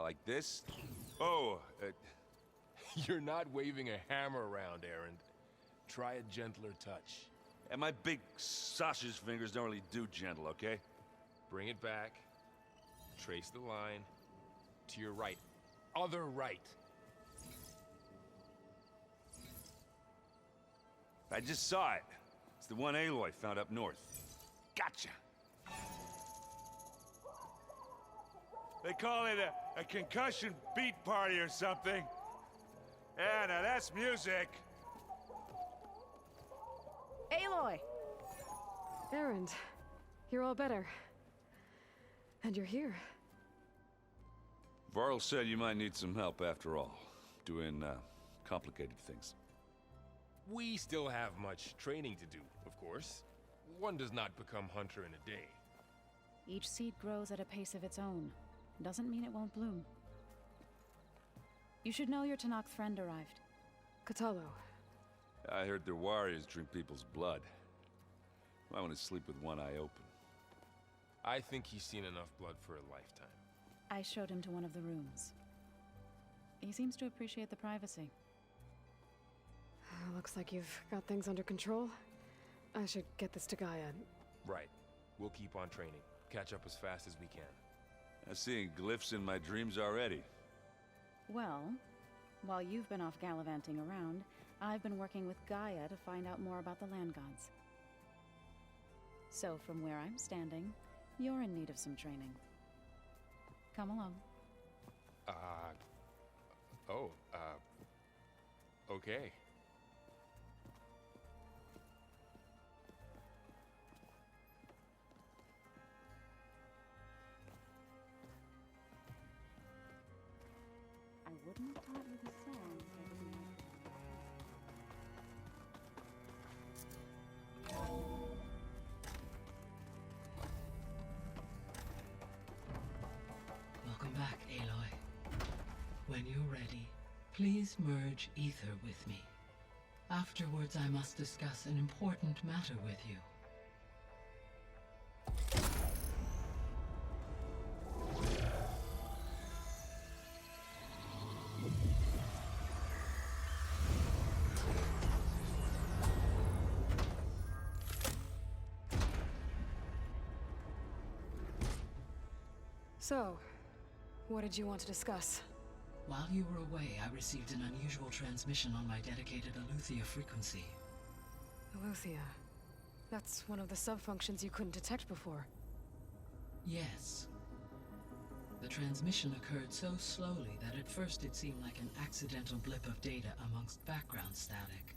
Like this? Oh, You're not waving a hammer around, Errand. Try a gentler touch. and my big sausage fingers don't really do gentle, okay? Bring it back. Trace the line. To your right. Other right. I just saw it. It's the one Aloy found up north. Gotcha! They call it a concussion beat party or something. Yeah, now that's music. Aloy! Errand, you're all better. And you're here. Varl said you might need some help after all. Doing, complicated things. We still have much training to do, of course. One does not become hunter in a day. Each seed grows at a pace of its own. Doesn't mean it won't bloom. You should know your Tanakh friend arrived. Katalo. I heard their warriors drink people's blood. Might want to sleep with one eye open. I think he's seen enough blood for a lifetime. I showed him to one of the rooms. He seems to appreciate the privacy. Looks like you've got things under control. I should get this to Gaia. Right. We'll keep on training. Catch up as fast as we can. I'm seeing glyphs in my dreams already. Well, while you've been off gallivanting around, I've been working with Gaia to find out more about the land gods. So from where I'm standing, you're in need of some training. Come along. Okay. I wouldn't have taught you the song if I didn't want Welcome back, Aloy. When you're ready, please merge ether with me. Afterwards, I must discuss an important matter with you. So, what did you want to discuss? While you were away, I received an unusual transmission on my dedicated Aletheia frequency. Aletheia. That's one of the sub-functions you couldn't detect before. Yes. The transmission occurred so slowly that at first it seemed like an accidental blip of data amongst background static.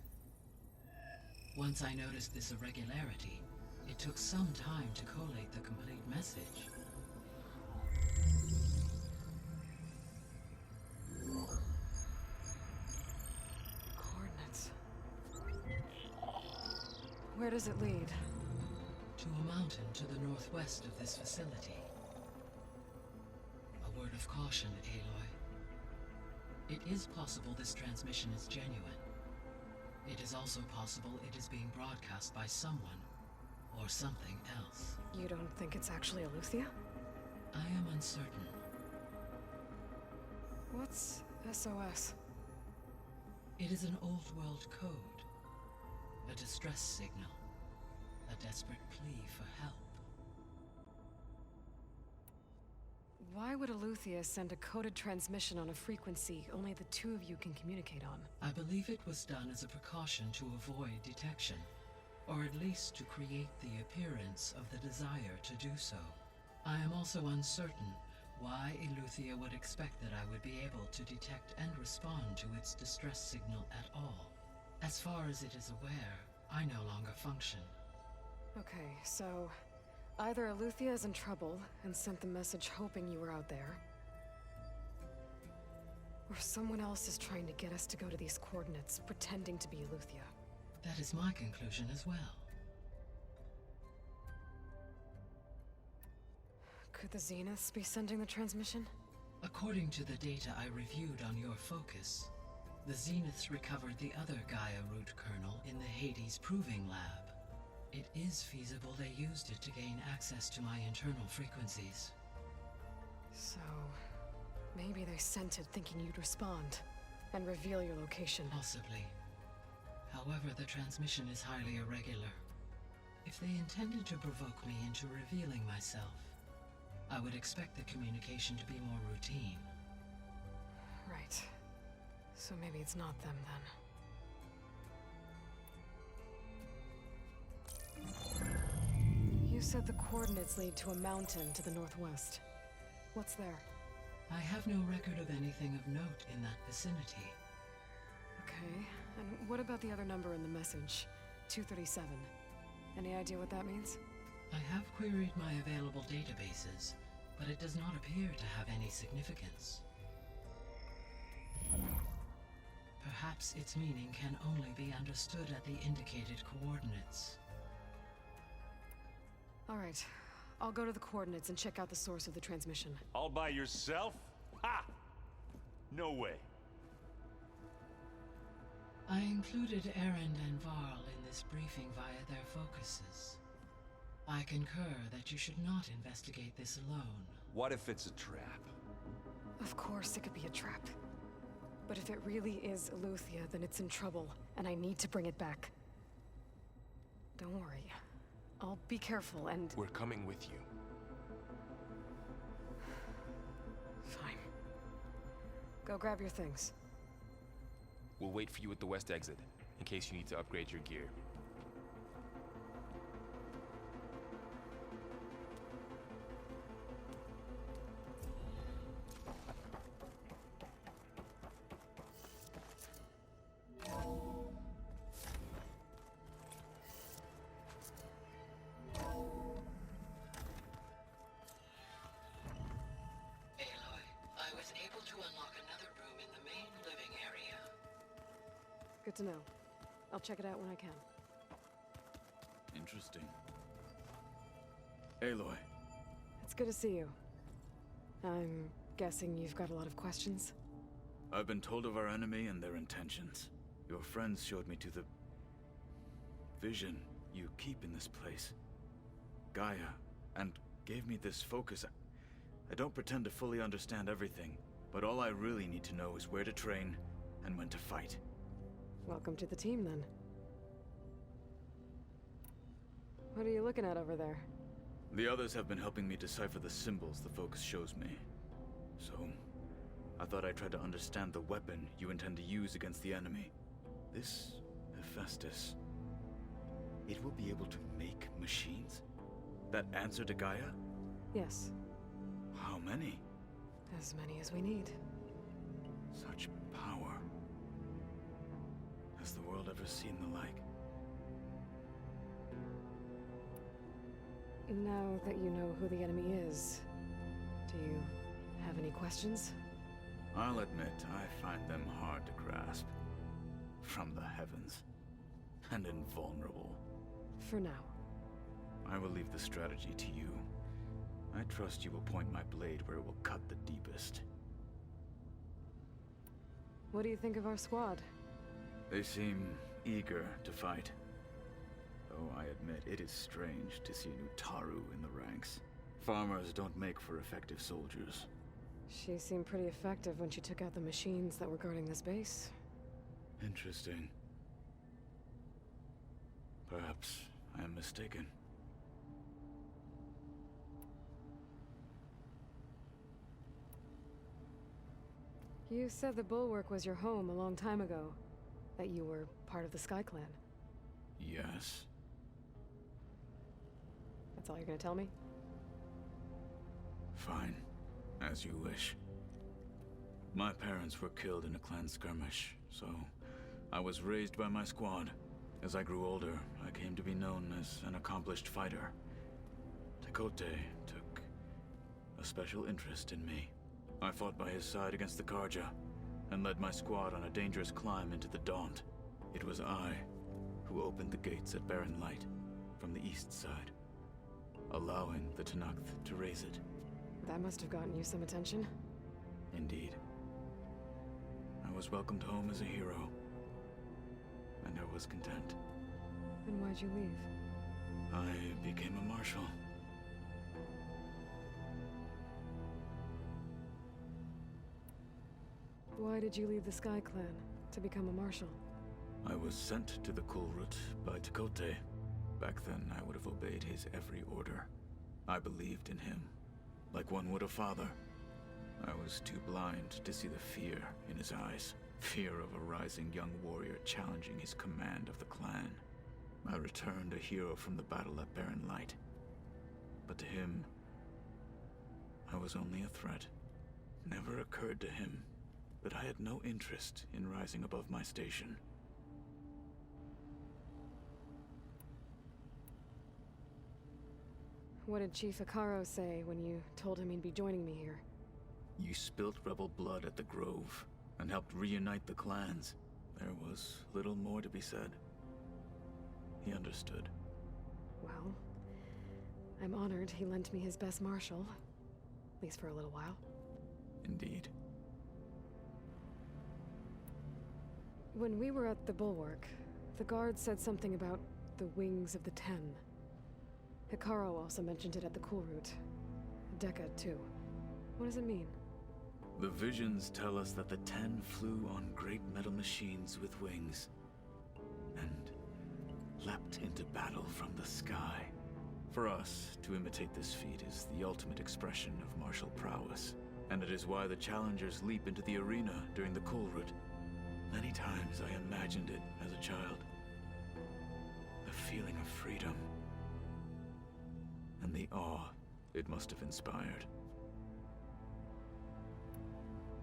Once I noticed this irregularity, it took some time to collate the complete message. Coordinates. Where does it lead? To a mountain to the northwest of this facility. A word of caution, Aloy. It is possible this transmission is genuine. It is also possible it is being broadcast by someone or something else. You don't think it's actually Aletheia? I am uncertain. What's SOS? It is an old world code. A distress signal. A desperate plea for help. Why would Aletheia send a coded transmission on a frequency only the two of you can communicate on? I believe it was done as a precaution to avoid detection, or at least to create the appearance of the desire to do so. I am also uncertain why Aletheia would expect that I would be able to detect and respond to its distress signal at all. As far as it is aware, I no longer function. Okay, so either Aletheia is in trouble and sent the message hoping you were out there, or someone else is trying to get us to go to these coordinates, pretending to be Aletheia. That is my conclusion as well. Could the Zeniths be sending the transmission? According to the data I reviewed on your focus, the Zeniths recovered the other Gaia root kernel in the Hades Proving Lab. It is feasible they used it to gain access to my internal frequencies. So, Maybe they sent it thinking you'd respond and reveal your location. Possibly. However, the transmission is highly irregular. If they intended to provoke me into revealing myself, I would expect the communication to be more routine. Right. So maybe it's not them then. You said the coordinates lead to a mountain to the northwest. What's there? I have no record of anything of note in that vicinity. Okay, and what about the other number in the message? 237. Any idea what that means? I have queried my available databases, but it does not appear to have any significance. Perhaps its meaning can only be understood at the indicated coordinates. All right, I'll go to the coordinates and check out the source of the transmission. All by yourself? Ha! No way. I included Erend and Varl in this briefing via their focuses. I concur that you should not investigate this alone. What if it's a trap? Of course it could be a trap. But if it really is Eleuthia, then it's in trouble, and I need to bring it back. Don't worry. I'll be careful and... We're coming with you. Fine. Go grab your things. We'll wait for you at the west exit, in case you need to upgrade your gear. Good to know. I'll check it out when I can. Interesting. Aloy. It's good to see you. I'm guessing you've got a lot of questions? I've been told of our enemy and their intentions. Your friends showed me to the vision you keep in this place, Gaia, and gave me this focus. I don't pretend to fully understand everything, but all I really need to know is where to train and when to fight. Welcome to the team, then. What are you looking at over there? The others have been helping me decipher the symbols the focus shows me. So, I thought I'd try to understand the weapon you intend to use against the enemy. This Hephaestus, it will be able to make machines? That answer to Gaia? Yes. How many? As many as we need. Such power. Has the world ever seen the like? Now that you know who the enemy is, do you have any questions? I'll admit, I find them hard to grasp. From the heavens. And invulnerable. For now. I will leave the strategy to you. I trust you will point my blade where it will cut the deepest. What do you think of our squad? They seem eager to fight. Though I admit it is strange to see a new Taru in the ranks. Farmers don't make for effective soldiers. She seemed pretty effective when she took out the machines that were guarding this base. Interesting. Perhaps I am mistaken. You said the Bulwark was your home a long time ago. That you were part of the Sky Clan. Yes. That's all you're gonna tell me? Fine. As you wish. My parents were killed in a clan skirmish, so I was raised by my squad. As I grew older, I came to be known as an accomplished fighter. Tekote took a special interest in me. I fought by his side against the Karja, and led my squad on a dangerous climb into the Daunt. It was I who opened the gates at Barren Light from the east side, allowing the Tenakth to raise it. That must have gotten you some attention. Indeed. I was welcomed home as a hero, and I was content. Then why'd you leave? I became a marshal. Why did you leave the Sky Clan to become a marshal? I was sent to the Kulrut by Tekote. Back then, I would have obeyed his every order. I believed in him, like one would a father. I was too blind to see the fear in his eyes. Fear of a rising young warrior challenging his command of the clan. I returned a hero from the battle at Barren Light. But to him, I was only a threat. Never occurred to him that I had no interest in rising above my station. What did Chief Hikaru say when you told him he'd be joining me here? You spilt rebel blood at the Grove and helped reunite the clans. There was little more to be said. He understood. Well, I'm honored he lent me his best marshal. At least for a little while. Indeed. When we were at the Bulwark, the guard said something about the Wings of the Ten. Hikaru also mentioned it at the Kulrut. Decca, too. What does it mean? The visions tell us that the Ten flew on great metal machines with wings, and leapt into battle from the sky. For us, to imitate this feat is the ultimate expression of martial prowess, and it is why the challengers leap into the arena during the Kulrut. Many times I imagined it as a child. The feeling of freedom, and the awe it must have inspired.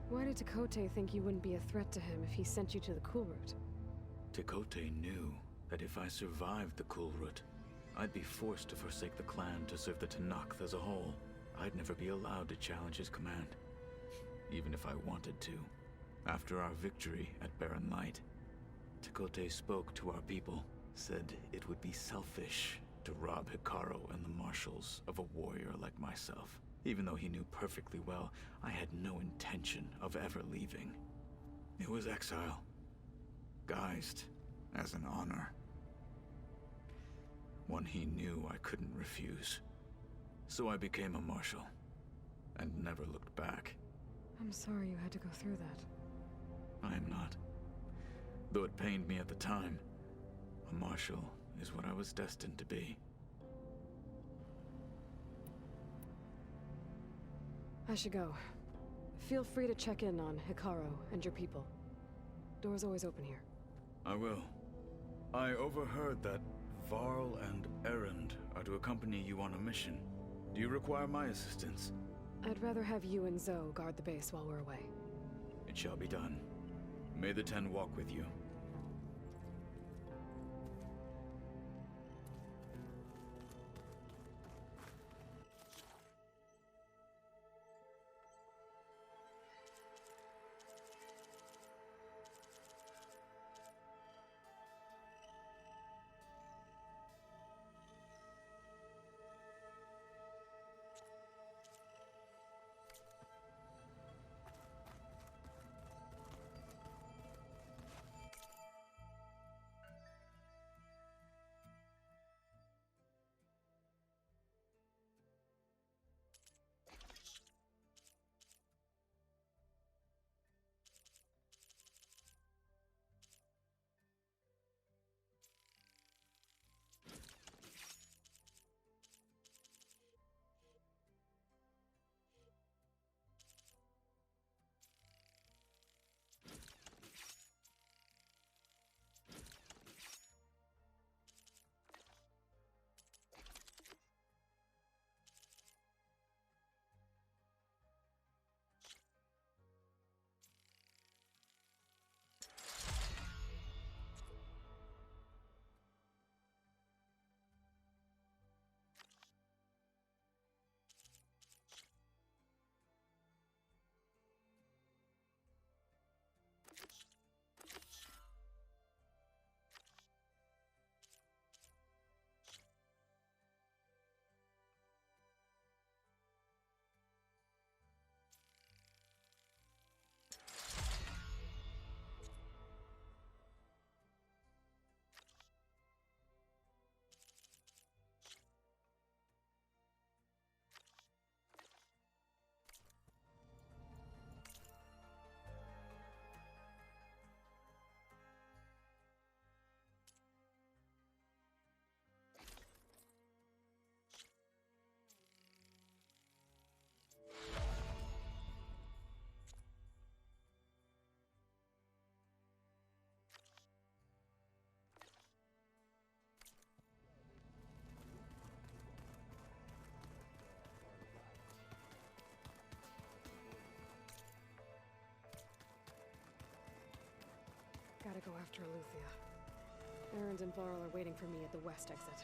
Why did Tekote think you wouldn't be a threat to him if he sent you to the Kulrut? Tekote knew that if I survived the Kulrut, I'd be forced to forsake the clan to serve the Tenakth as a whole. I'd never be allowed to challenge his command, even if I wanted to. After our victory at Barren Light, Tekote spoke to our people, said it would be selfish to rob Hikaru and the marshals of a warrior like myself, even though he knew perfectly well I had no intention of ever leaving. It was exile, guised as an honor. One he knew I couldn't refuse. So I became a marshal, and never looked back. I'm sorry you had to go through that. I am not. Though it pained me at the time, a marshal is what I was destined to be. I should go. Feel free to check in on Hikaru and your people. Door's always open here. I will. I overheard that Varl and Erend are to accompany you on a mission. Do you require my assistance? I'd rather have you and Zoe guard the base while we're away. It shall be done. May the Ten walk with you. gotta go after Eleuthia. Erend and Varl are waiting for me at the west exit.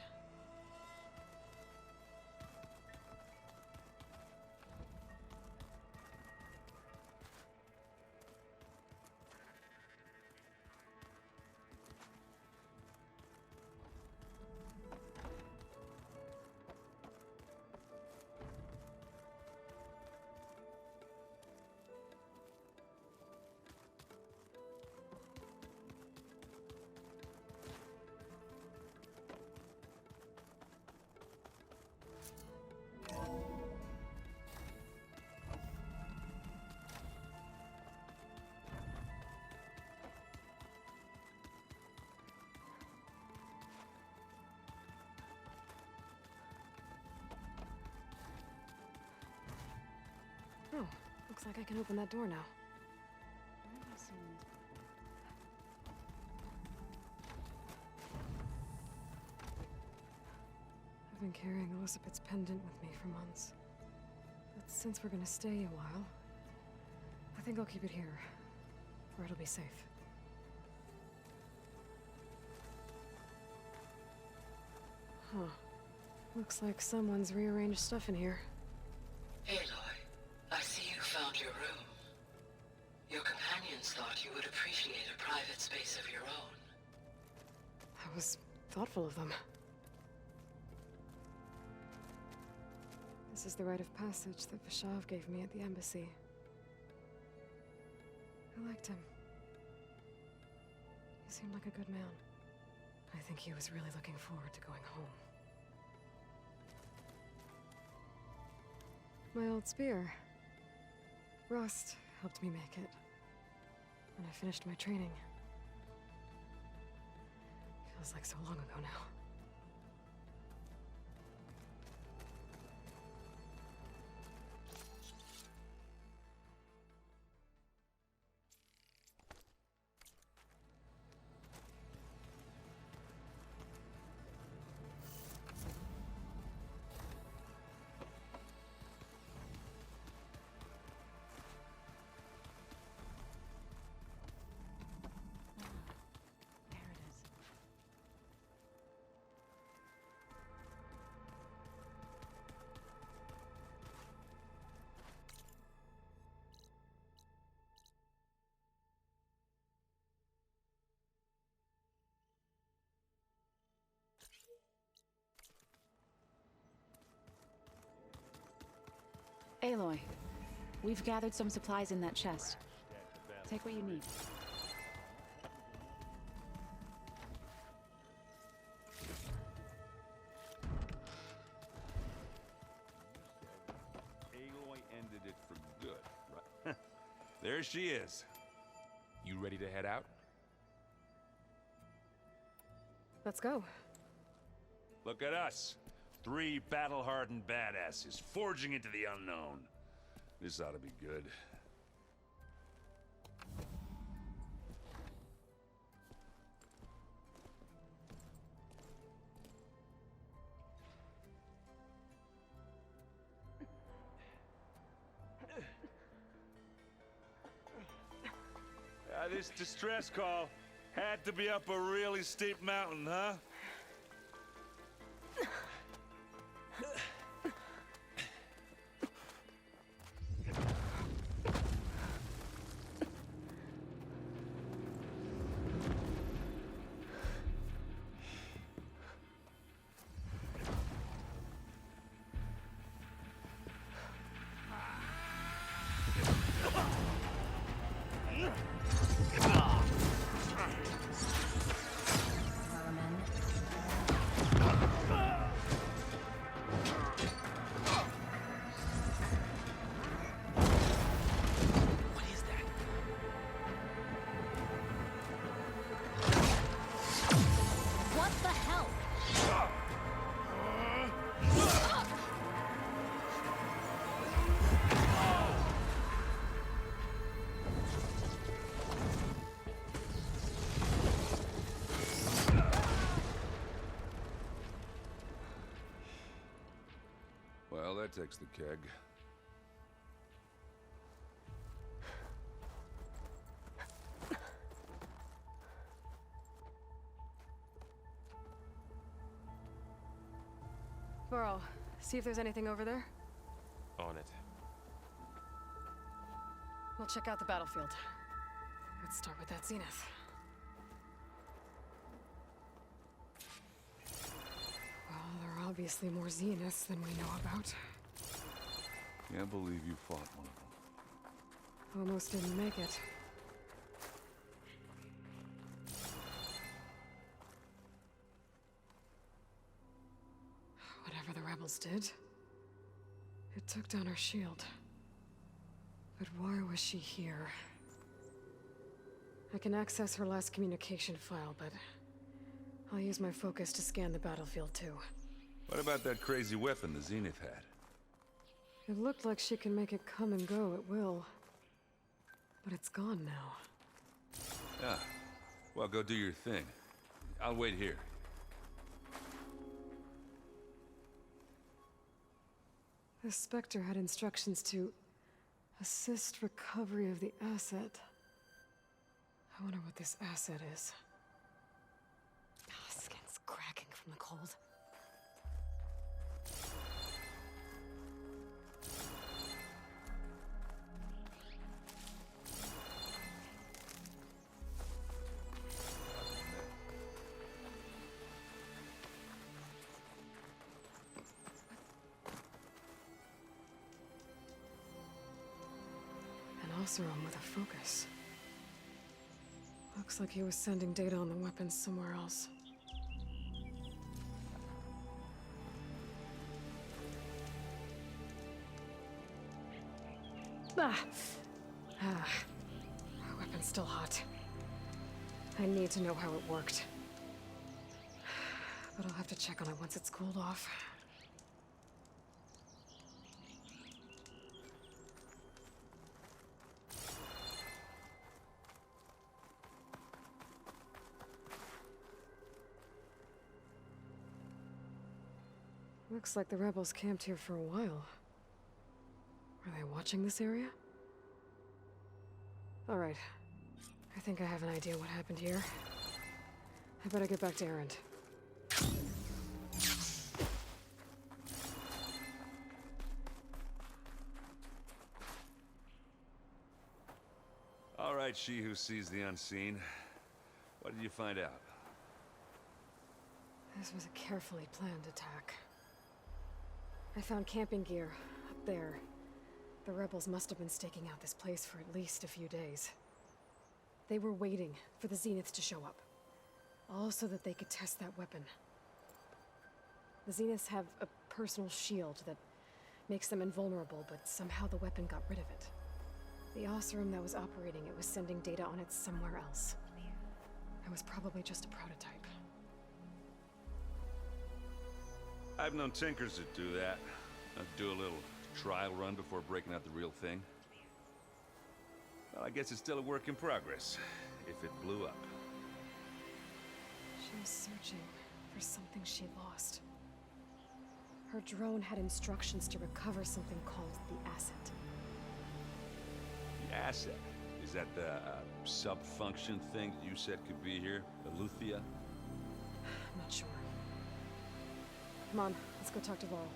Oh, looks like I can open that door now. Where have I seen this? I've been carrying Elizabeth's pendant with me for months. But since we're gonna stay a while, I think I'll keep it here, where it'll be safe. Huh. Looks like someone's rearranged stuff in here. Aloy, I see you found your room. Your companions thought you would appreciate a private space of your own. That was thoughtful of them. This is the rite of passage that Vashav gave me at the embassy. I liked him. He seemed like a good man. I think he was really looking forward to going home. My old spear. Rust helped me make it. When I finished my training. Feels like so long ago now. There it is. Aloy, we've gathered some supplies in that chest. Take what you need. Aloy ended it for good, right? There she is. You ready to head out? Let's go. Look at us. 3 battle-hardened badasses forging into the unknown. This ought to be good. This distress call had to be up a really steep mountain, huh? What the hell? Well, that takes the keg. Sparrow, see if there's anything over there. On it. We'll check out the battlefield. Let's start with that Zenith. Well, there are obviously more Zeniths than we know about. Can't believe you fought one of them. Almost didn't make it. Whatever the rebels did, it took down her shield. But why was she here? I can access her last communication file, but I'll use my focus to scan the battlefield too. What about that crazy weapon the Zenith had? It looked like she can make it come and go at will. But it's gone now. Ah, well, go do your thing. I'll wait here. The Spectre had instructions to assist recovery of the asset. I wonder what this asset is. Skin's cracking from the cold. Oseram with a focus. Looks like he was sending data on the weapons somewhere else. Our weapon's still hot. I need to know how it worked. But I'll have to check on it once it's cooled off. Looks like the rebels camped here for a while. Are they watching this area? All right. I think I have an idea what happened here. I better get back to Erend. All right, she who sees the unseen. What did you find out? This was a carefully planned attack. I found camping gear up there. The rebels must have been staking out this place for at least a few days. They were waiting for the Zenith to show up. All so that they could test that weapon. The Zeniths have a personal shield that makes them invulnerable, but somehow the weapon got rid of it. The Oseram that was operating it was sending data on it somewhere else. It was probably just a prototype. I've known tinkers that do that. Do a little trial run before breaking out the real thing. Well, I guess it's still a work in progress, if it blew up. She was searching for something she lost. Her drone had instructions to recover something called the asset. The asset? Is that the sub-function thing that you said could be here? Eleuthia? I'm not sure. Come on, let's go talk to Varl.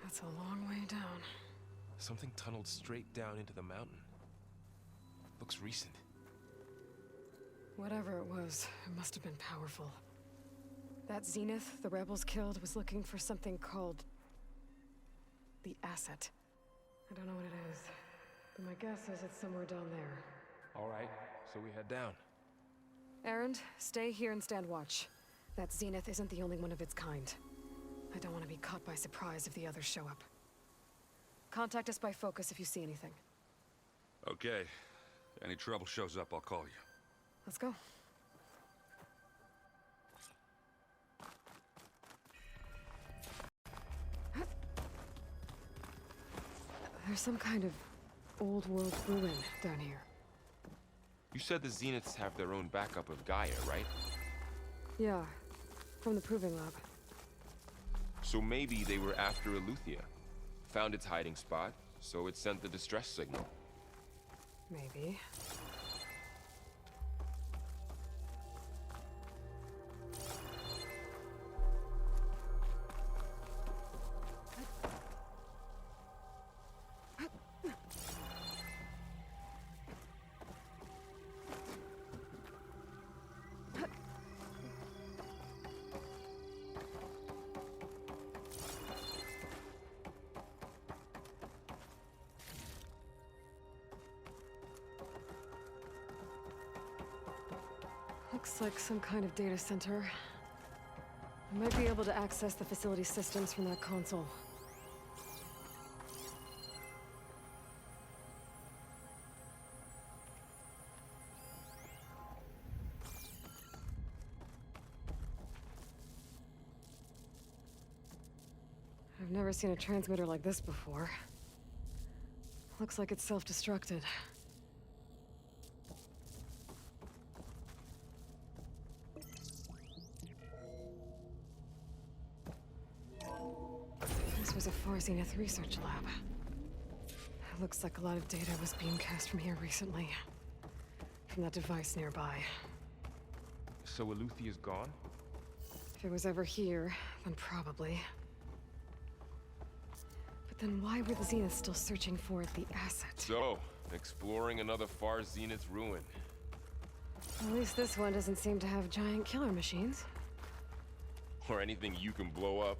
That's a long way down. Something tunneled straight down into the mountain. Looks recent. Whatever it was, it must have been powerful. That Zenith the rebels killed was looking for something called the asset. I don't know what it is, but my guess is it's somewhere down there. All right, so we head down. Erend, stay here and stand watch. That Zenith isn't the only one of its kind. I don't want to be caught by surprise if the others show up. Contact us by focus if you see anything. Okay. Any trouble shows up, I'll call you. Let's go. There's some kind of old-world ruin down here. You said the Zeniths have their own backup of Gaia, right? Yeah, from the Proving Lab. So maybe they were after Eleuthia. Found its hiding spot, so it sent the distress signal. Maybe. Looks like some kind of data center. I might be able to access the facility systems from that console. I've never seen a transmitter like this before. Looks like it's self-destructed. This was a Zenith research lab. Looks like a lot of data was beamcast from here recently. From that device nearby. So Eleuthea's gone? If it was ever here, then probably. But then why were the Zeniths still searching for the asset? So, exploring another far Zenith ruin. At least this one doesn't seem to have giant killer machines. Or anything you can blow up.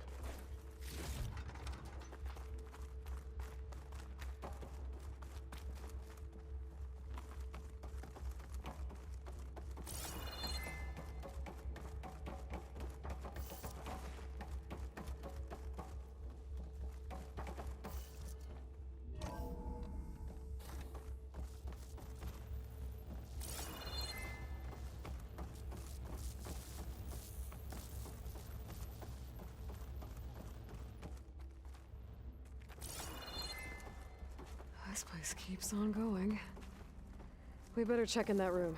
This place keeps on going. We better check in that room.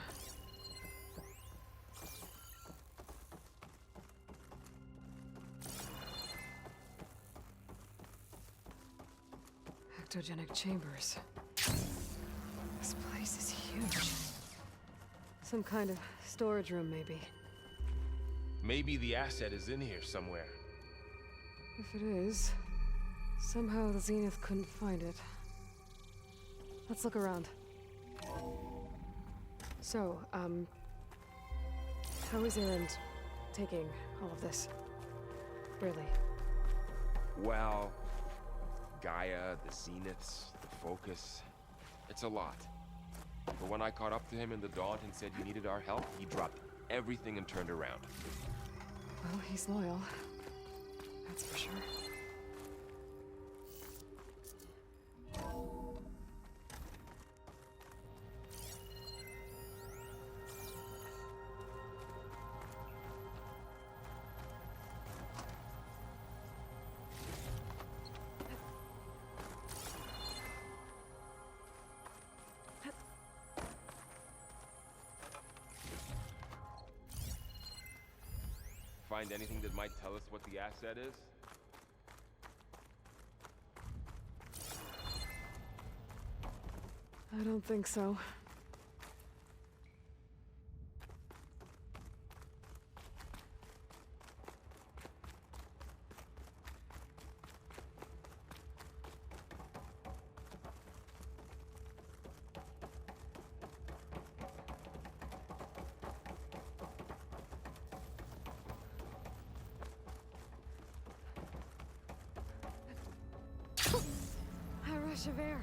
Ectogenic chambers. This place is huge. Some kind of storage room, maybe. Maybe the asset is in here somewhere. If it is, somehow the Zenith couldn't find it. Let's look around. So, how is Erend taking all of this? Really? Well, Gaia, the Zeniths, the Focus. It's a lot. But when I caught up to him in the Daunt and said he needed our help, he dropped everything and turned around. Well, he's loyal. That's for sure. Find anything that might tell us what the asset is? I don't think so. A rush of air.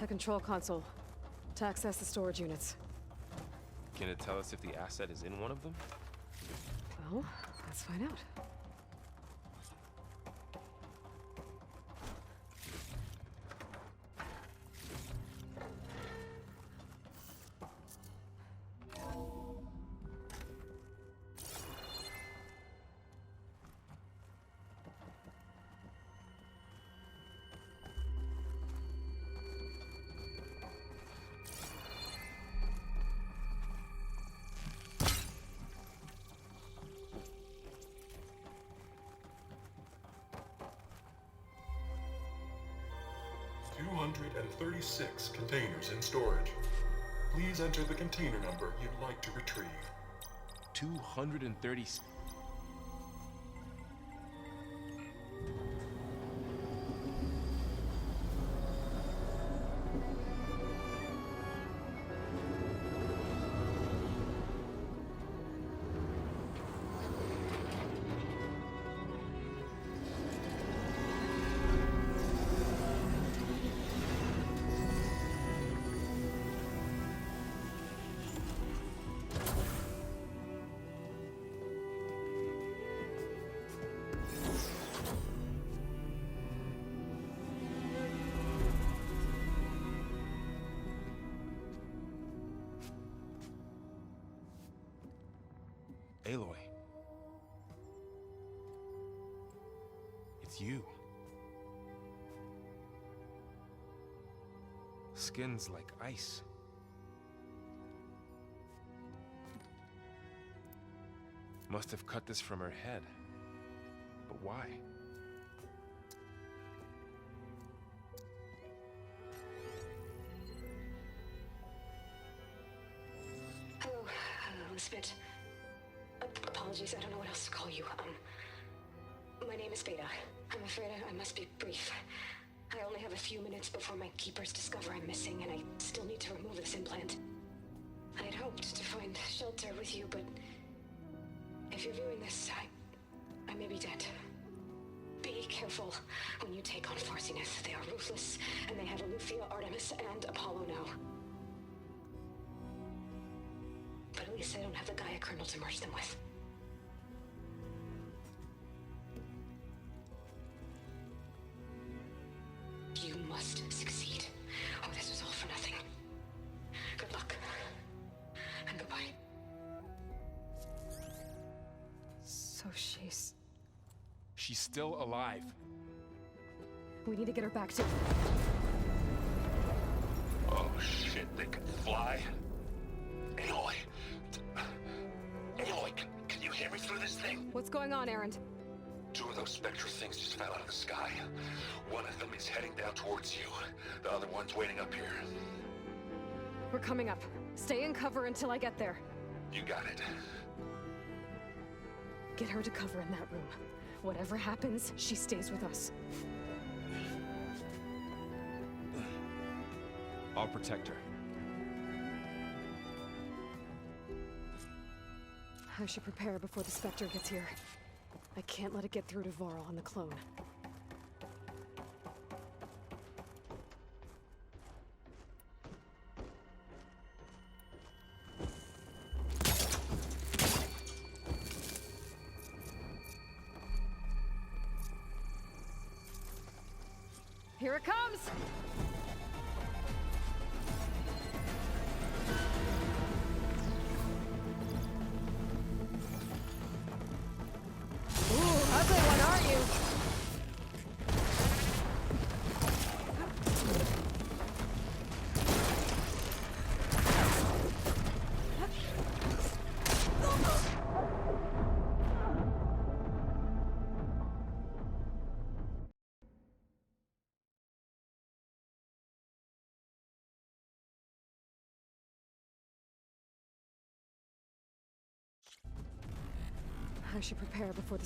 A control console. To access the storage units. Can it tell us if the asset is in one of them? Well, let's find out. And 36 containers in storage. Please enter the container number you'd like to retrieve. 230. Aloy. It's you. Skin's like ice. Must have cut this from her head. But why? Hello, Elizabeth. Apologies, I don't know what else to call you. My name is Beta. I'm afraid I must be brief. I only have a few minutes before my keepers discover I'm missing, and I still need to remove this implant. I had hoped to find shelter with you, but if you're viewing this, I may be dead. Be careful when you take on Far Zenith. They are ruthless, and they have Eleuthia, Artemis, and Apollo now. But at least I don't have the Gaia kernel to merge them with. You must succeed, or this was all for nothing. Good luck. And goodbye. So she's still alive. We need to get her back to... Oh shit, they can fly? Aloy! Aloy, can you hear me through this thing? What's going on, Erend? Two of those spectral things just fell out of the sky. One of them is heading down towards you. The other one's waiting up here. We're coming up. Stay in cover until I get there. You got it. Get her to cover in that room. Whatever happens, she stays with us. I'll protect her. I should prepare before the Spectre gets here. I can't let it get through to Varl on the clone. Here it comes! Ooh, ugly one, aren't you? I should prepare before the